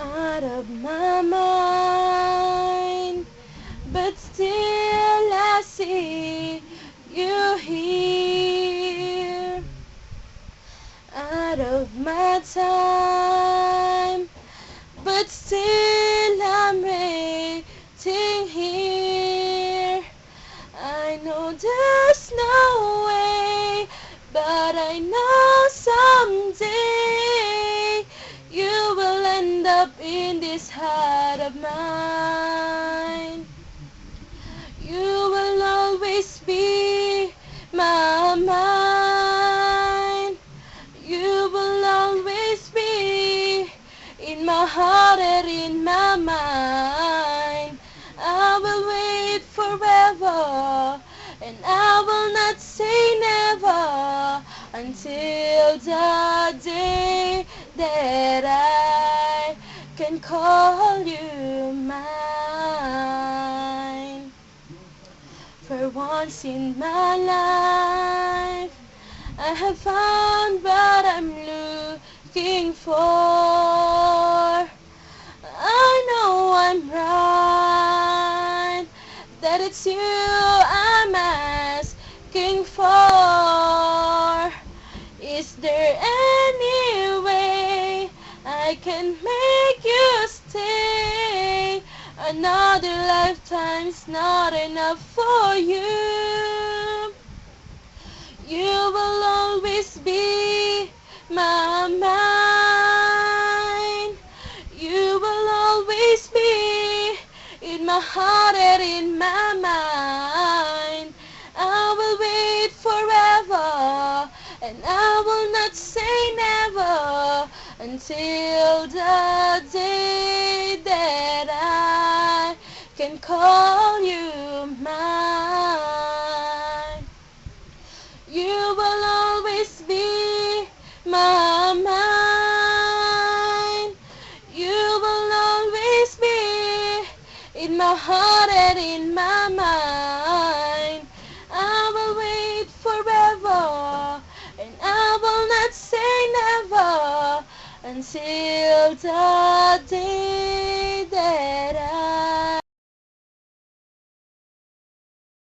out of my mind, but still I see you here. Out of my time, but still I'm waiting here. I know there's no way, but I know someday you will end up in this heart of mine. You will always be my mind. You will always be in my heart and in my mind. I will wait forever, and I will not say never until the day that I can call you mine. For once in my life, I have found what I'm looking for. I know I'm right, that it's you I'm asking for. Is there any way I can make you stay? Another lifetime's not enough for you. You will always be my mind. You will always be in my heart and in my mind. I will wait forever, and I will not say never until the day that I can call you mine. You will always be my mind. You will always be in my heart and in my mind. I will wait forever, and I will not say never until the day that I